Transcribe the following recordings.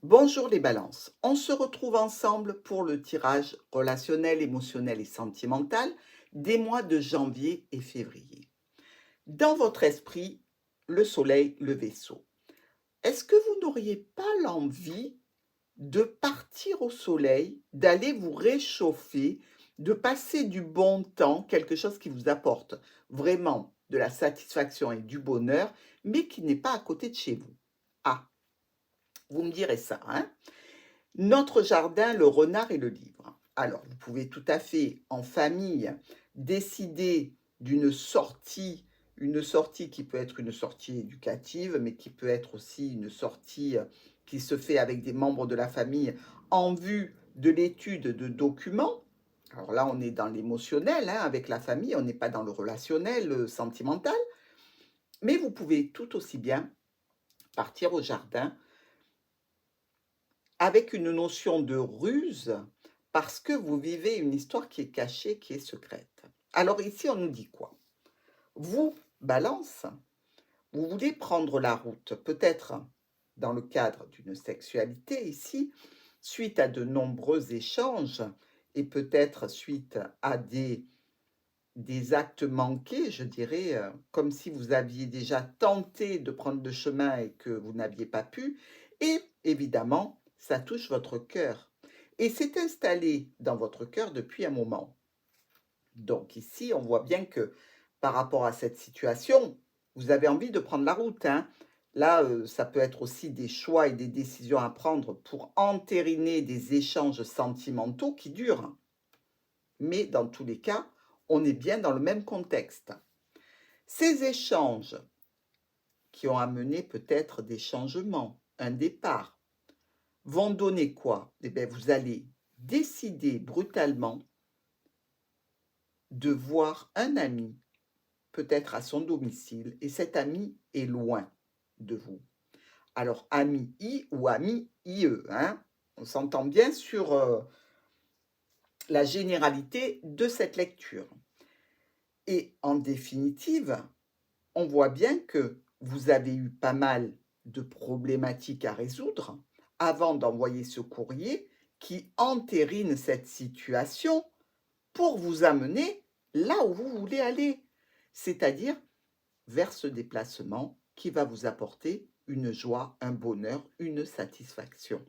Bonjour les balances, on se retrouve ensemble pour le tirage relationnel, émotionnel et sentimental des mois de janvier et février. Dans votre esprit, le soleil, le vaisseau. Est-ce que vous n'auriez pas l'envie de partir au soleil, d'aller vous réchauffer, de passer du bon temps, quelque chose qui vous apporte vraiment de la satisfaction et du bonheur, mais qui n'est pas à côté de chez vous? Ah, vous me direz ça, hein? Notre jardin, le renard et le livre. Alors, vous pouvez tout à fait, en famille, décider d'une sortie, une sortie qui peut être une sortie éducative, mais qui peut être aussi une sortie qui se fait avec des membres de la famille en vue de l'étude de documents. Alors là, on est dans l'émotionnel, hein, avec la famille, on n'est pas dans le relationnel, sentimental. Mais vous pouvez tout aussi bien partir au jardin avec une notion de ruse, parce que vous vivez une histoire qui est cachée, qui est secrète. Alors ici, on nous dit quoi? Vous, Balance, vous voulez prendre la route, peut-être dans le cadre d'une sexualité ici, suite à de nombreux échanges et peut-être suite à des actes manqués, je dirais, comme si vous aviez déjà tenté de prendre le chemin et que vous n'aviez pas pu. Et évidemment, ça touche votre cœur. Et c'est installé dans votre cœur depuis un moment. Donc ici, on voit bien que par rapport à cette situation, vous avez envie de prendre la route, hein. Là, ça peut être aussi des choix et des décisions à prendre pour entériner des échanges sentimentaux qui durent. Mais dans tous les cas, on est bien dans le même contexte. Ces échanges qui ont amené peut-être des changements, un départ, vont donner quoi? Eh bien, vous allez décider brutalement de voir un ami, peut-être à son domicile, et cet ami est loin de vous. Alors, ami I ou ami IE, hein? On s'entend bien sur la généralité de cette lecture. Et en définitive, on voit bien que vous avez eu pas mal de problématiques à résoudre avant d'envoyer ce courrier qui entérine cette situation pour vous amener là où vous voulez aller, c'est-à-dire vers ce déplacement qui va vous apporter une joie, un bonheur, une satisfaction.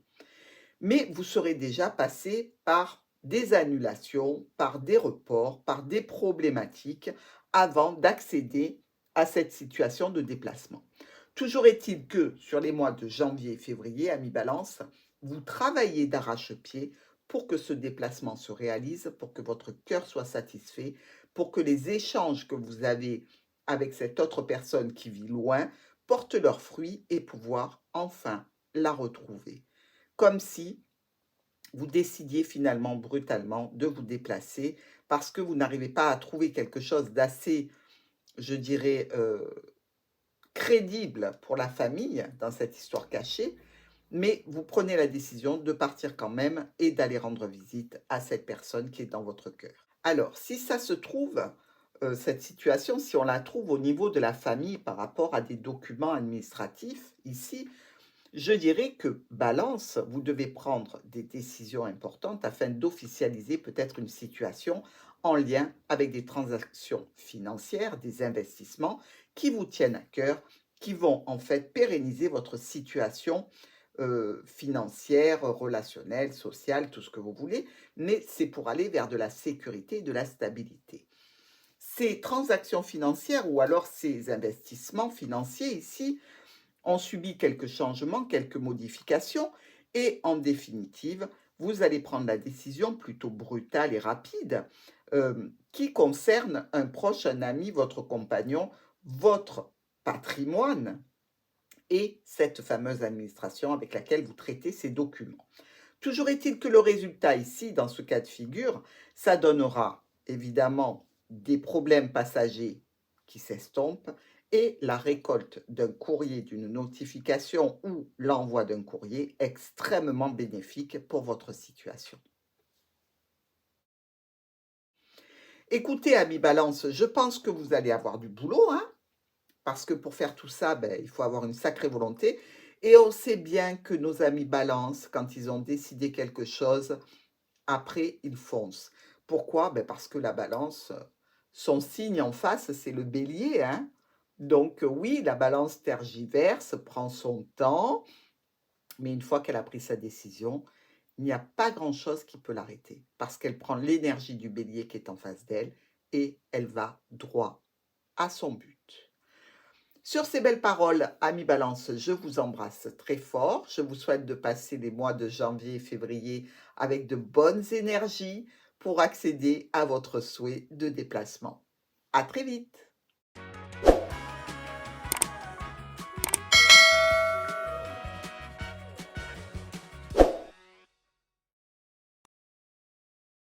Mais vous serez déjà passé par des annulations, par des reports, par des problématiques avant d'accéder à cette situation de déplacement. Toujours est-il que sur les mois de janvier et février, à mi-balance, vous travaillez d'arrache-pied pour que ce déplacement se réalise, pour que votre cœur soit satisfait, pour que les échanges que vous avez avec cette autre personne qui vit loin portent leurs fruits et pouvoir enfin la retrouver. Comme si vous décidiez finalement brutalement de vous déplacer parce que vous n'arrivez pas à trouver quelque chose d'assez, je dirais, crédible pour la famille dans cette histoire cachée, mais vous prenez la décision de partir quand même et d'aller rendre visite à cette personne qui est dans votre cœur. Alors, si ça se trouve, cette situation, si on la trouve au niveau de la famille par rapport à des documents administratifs, ici, je dirais que balance, vous devez prendre des décisions importantes afin d'officialiser peut-être une situation en lien avec des transactions financières, des investissements qui vous tiennent à cœur, qui vont en fait pérenniser votre situation financière, relationnelle, sociale, tout ce que vous voulez, mais c'est pour aller vers de la sécurité et de la stabilité. Ces transactions financières ou alors ces investissements financiers ici ont subi quelques changements, quelques modifications et en définitive, vous allez prendre la décision plutôt brutale et rapide qui concerne un proche, un ami, votre compagnon, votre patrimoine et cette fameuse administration avec laquelle vous traitez ces documents. Toujours est-il que le résultat ici, dans ce cas de figure, ça donnera évidemment des problèmes passagers qui s'estompent et la récolte d'un courrier, d'une notification ou l'envoi d'un courrier extrêmement bénéfique pour votre situation. Écoutez, ami Balance, je pense que vous allez avoir du boulot, hein, parce que pour faire tout ça, ben, il faut avoir une sacrée volonté. Et on sait bien que nos amis balance, quand ils ont décidé quelque chose, après ils foncent. Pourquoi? Beh, parce que la balance, son signe en face, c'est le bélier, hein. Donc oui, la balance tergiverse, prend son temps, mais une fois qu'elle a pris sa décision, il n'y a pas grand-chose qui peut l'arrêter. Parce qu'elle prend l'énergie du bélier qui est en face d'elle et elle va droit à son but. Sur ces belles paroles, amis Balance, je vous embrasse très fort. Je vous souhaite de passer les mois de janvier et février avec de bonnes énergies pour accéder à votre souhait de déplacement. À très vite!